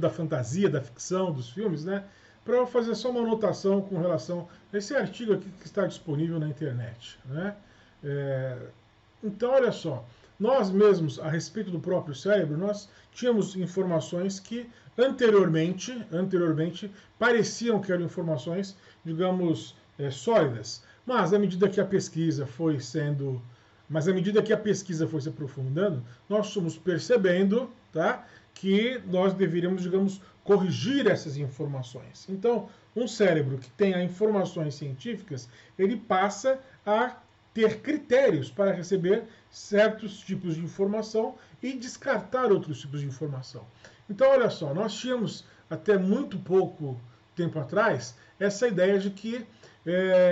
fantasia, da ficção, dos filmes, né? Para fazer só uma anotação com relação a esse artigo aqui que está disponível na internet, né? Então, olha só, nós mesmos, a respeito do próprio cérebro, nós tínhamos informações que anteriormente pareciam que eram informações, digamos, sólidas. Mas à medida que a pesquisa foi se aprofundando, nós fomos percebendo, tá, que nós deveríamos, digamos, corrigir essas informações. Então, um cérebro que tenha informações científicas, ele passa a ter critérios para receber certos tipos de informação e descartar outros tipos de informação. Então, olha só, nós tínhamos até muito pouco tempo atrás essa ideia de que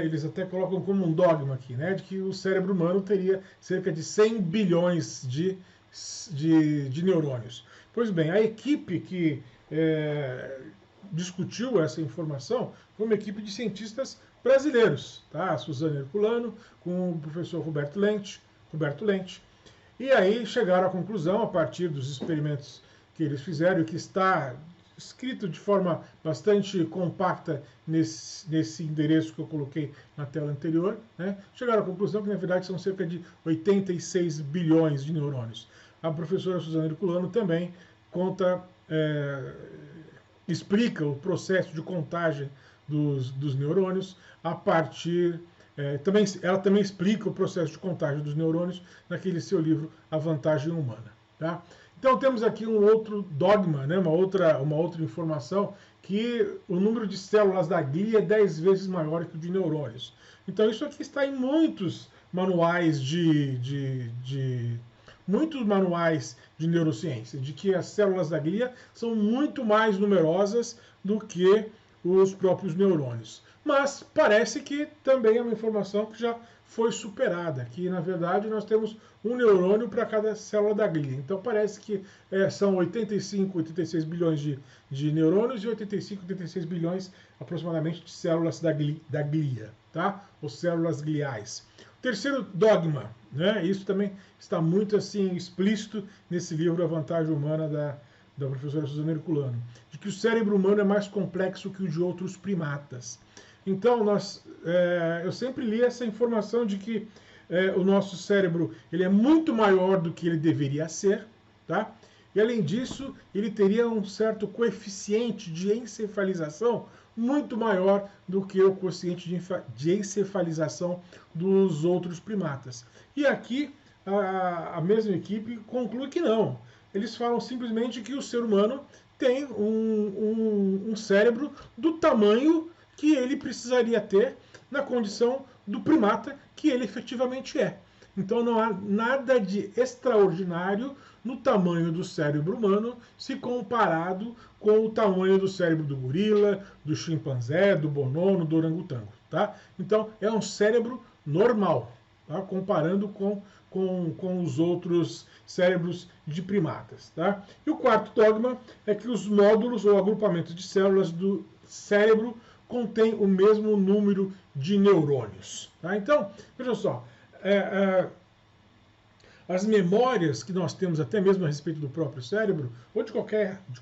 eles até colocam como um dogma aqui, né, de que o cérebro humano teria cerca de 100 bilhões de neurônios. Pois bem, a equipe que discutiu essa informação foi uma equipe de cientistas brasileiros, tá? A Suzana Herculano com o professor Roberto Lente. E aí chegaram à conclusão, a partir dos experimentos que eles fizeram, e que está escrito de forma bastante compacta nesse endereço que eu coloquei na tela anterior, né? Chegaram à conclusão que, na verdade, são cerca de 86 bilhões de neurônios. A professora Suzana Herculano também conta, explica o processo de contagem dos neurônios a partir... ela também explica o processo de contagem dos neurônios naquele seu livro A Vantagem Humana. Tá? Então temos aqui um outro dogma, né? uma outra informação, que o número de células da glia é 10 vezes maior que o de neurônios. Então isso aqui está em muitos manuais muitos manuais de neurociência, de que as células da glia são muito mais numerosas do que os próprios neurônios. Mas parece que também é uma informação que já foi superada, que na verdade nós temos um neurônio para cada célula da glia. Então parece que são 85, 86 bilhões de neurônios e 85, 86 bilhões aproximadamente de células da glia, tá? Ou células gliais. Terceiro dogma, né? Isso também está muito assim explícito nesse livro A Vantagem Humana da professora Suzana Herculano, de que o cérebro humano é mais complexo que o de outros primatas. Então, eu sempre li essa informação de que o nosso cérebro ele é muito maior do que ele deveria ser, tá? E, além disso, ele teria um certo coeficiente de encefalização muito maior do que o coeficiente de encefalização dos outros primatas. E aqui, a mesma equipe conclui que não. Eles falam simplesmente que o ser humano tem um cérebro do tamanho que ele precisaria ter na condição do primata que ele efetivamente é. Então não há nada de extraordinário no tamanho do cérebro humano se comparado com o tamanho do cérebro do gorila, do chimpanzé, do bonobo, do orangotango. Tá? Então é um cérebro normal, tá? Comparando com os outros cérebros de primatas. Tá? E o quarto dogma é que os módulos ou agrupamentos de células do cérebro contém o mesmo número de neurônios. Tá? Então, veja só, as memórias que nós temos até mesmo a respeito do próprio cérebro, ou de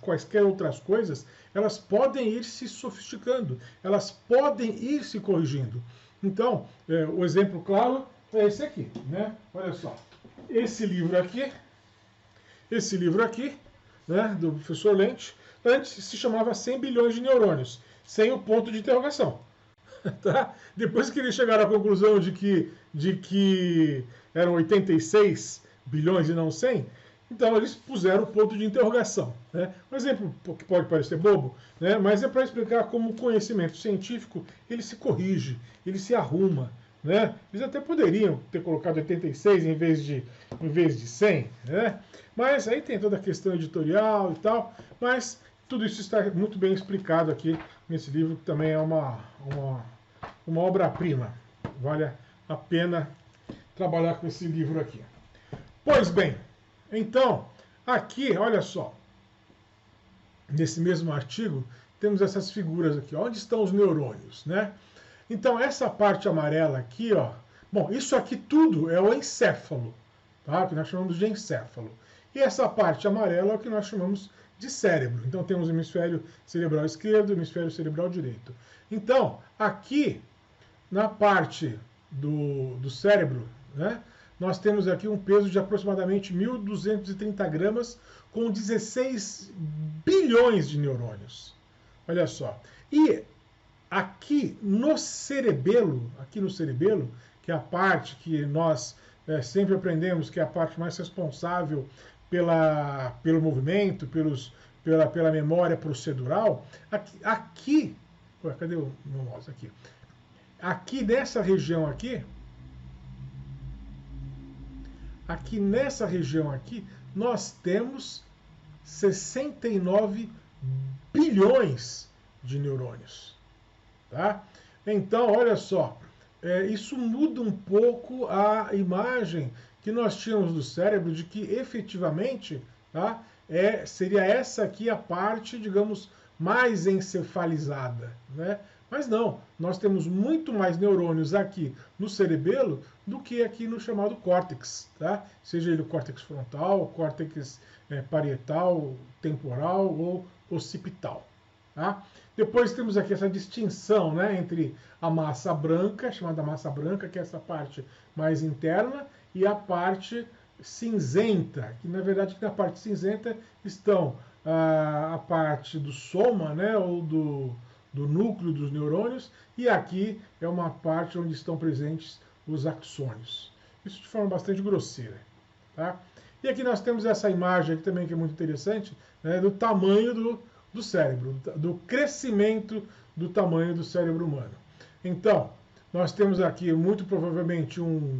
quaisquer outras coisas, elas podem ir se sofisticando, elas podem ir se corrigindo. Então, o exemplo claro é esse aqui, né? Olha só, esse livro aqui, né, do professor Lente, antes se chamava 100 bilhões de neurônios, sem o ponto de interrogação. Tá? Depois que eles chegaram à conclusão de que eram 86 bilhões e não 100, então eles puseram o ponto de interrogação. Né? Um exemplo que pode parecer bobo, né? Mas é para explicar como o conhecimento científico ele se corrige, ele se arruma. Né? Eles até poderiam ter colocado 86 em vez de 100, né? Mas aí tem toda a questão editorial e tal, mas tudo isso está muito bem explicado aqui nesse livro, que também é uma obra-prima. Vale a pena trabalhar com esse livro aqui. Pois bem, então, aqui, olha só, nesse mesmo artigo, temos essas figuras aqui. Onde estão os neurônios, né? Então, essa parte amarela aqui, ó, bom, isso aqui tudo é o encéfalo, tá? Que nós chamamos de encéfalo. E essa parte amarela é o que nós chamamos de cérebro. Então temos o hemisfério cerebral esquerdo e o hemisfério cerebral direito. Então, aqui, na parte do cérebro, né, nós temos aqui um peso de aproximadamente 1.230 gramas com 16 bilhões de neurônios. Olha só. E aqui no cerebelo, que é a parte que nós sempre aprendemos que é a parte mais responsável pelo movimento, pela memória procedural, aqui cadê o meu mouse aqui? Aqui nessa região aqui, nessa região aqui, nós temos 69 bilhões de neurônios. Tá? Então, olha só, isso muda um pouco a imagem que nós tínhamos do cérebro de que efetivamente, tá, seria essa aqui a parte, digamos, mais encefalizada, né? Mas não, nós temos muito mais neurônios aqui no cerebelo do que aqui no chamado córtex, tá? Seja ele o córtex frontal, córtex parietal, temporal ou occipital. Tá? Depois temos aqui essa distinção, né, entre a massa branca, chamada massa branca, que é essa parte mais interna, e a parte cinzenta, que na verdade na parte cinzenta estão a parte do soma, né, ou do núcleo dos neurônios, e aqui é uma parte onde estão presentes os axônios. Isso de forma bastante grosseira. Tá? E aqui nós temos essa imagem aqui também que é muito interessante, né, do tamanho do cérebro, do crescimento do tamanho do cérebro humano. Então, nós temos aqui muito provavelmente um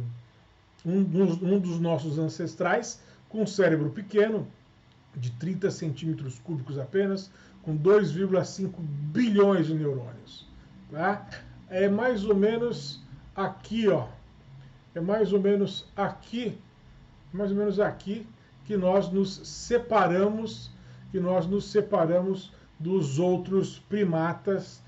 dos nossos ancestrais com um cérebro pequeno, de 30 centímetros cúbicos apenas, com 2,5 bilhões de neurônios. Tá? É mais ou menos aqui, ó. É mais ou menos aqui que nós nos separamos, dos outros primatas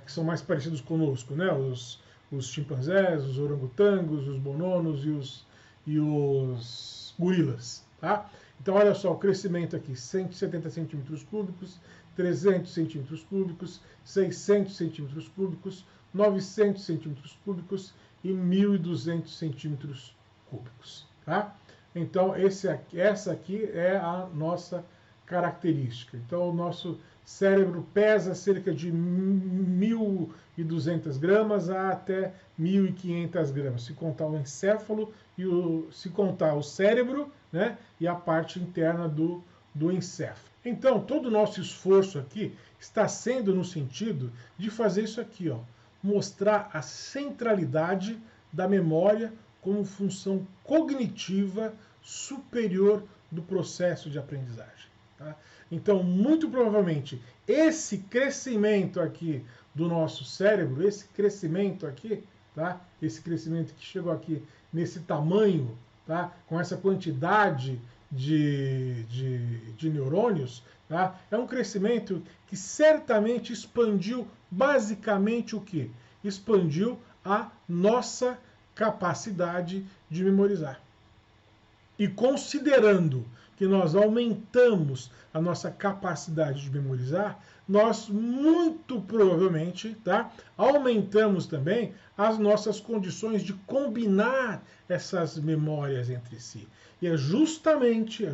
que são mais parecidos conosco, né? Os chimpanzés, os orangotangos, os bonobos e os gorilas. Tá? Então, olha só, o crescimento aqui, 170 centímetros cúbicos, 300 centímetros cúbicos, 600 centímetros cúbicos, 900 centímetros cúbicos e 1.200 centímetros cúbicos. Tá? Então, essa aqui é a nossa característica. Então, o nosso cérebro pesa cerca de 1.200 gramas a até 1.500 gramas, se contar o encéfalo e se contar o cérebro, né, e a parte interna do encéfalo. Então, todo o nosso esforço aqui está sendo no sentido de fazer isso aqui, ó, mostrar a centralidade da memória como função cognitiva superior do processo de aprendizagem. Tá? Então, muito provavelmente, esse crescimento aqui do nosso cérebro, esse crescimento aqui, tá? Esse crescimento que chegou aqui nesse tamanho, tá? Com essa quantidade de neurônios, tá? É um crescimento que certamente expandiu basicamente o quê? Expandiu a nossa capacidade de memorizar. E considerando que nós aumentamos a nossa capacidade de memorizar, nós muito provavelmente, tá, aumentamos também as nossas condições de combinar essas memórias entre si. E é justamente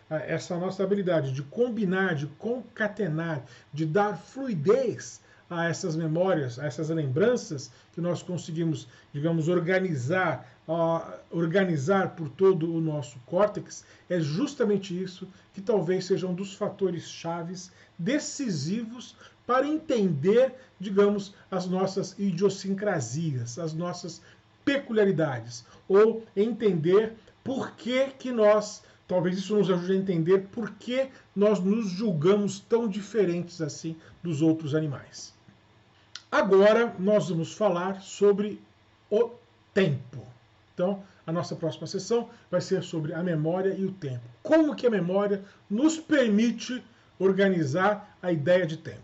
essa nossa habilidade de combinar, de concatenar, de dar fluidez a essas memórias, a essas lembranças que nós conseguimos, digamos, organizar por todo o nosso córtex, é justamente isso que talvez seja um dos fatores chaves decisivos para entender, digamos, as nossas idiosincrasias, as nossas peculiaridades, ou entender por que nós, talvez isso nos ajude a entender por que nós nos julgamos tão diferentes assim dos outros animais. Agora nós vamos falar sobre o tempo. Então, a nossa próxima sessão vai ser sobre a memória e o tempo. Como que a memória nos permite organizar a ideia de tempo.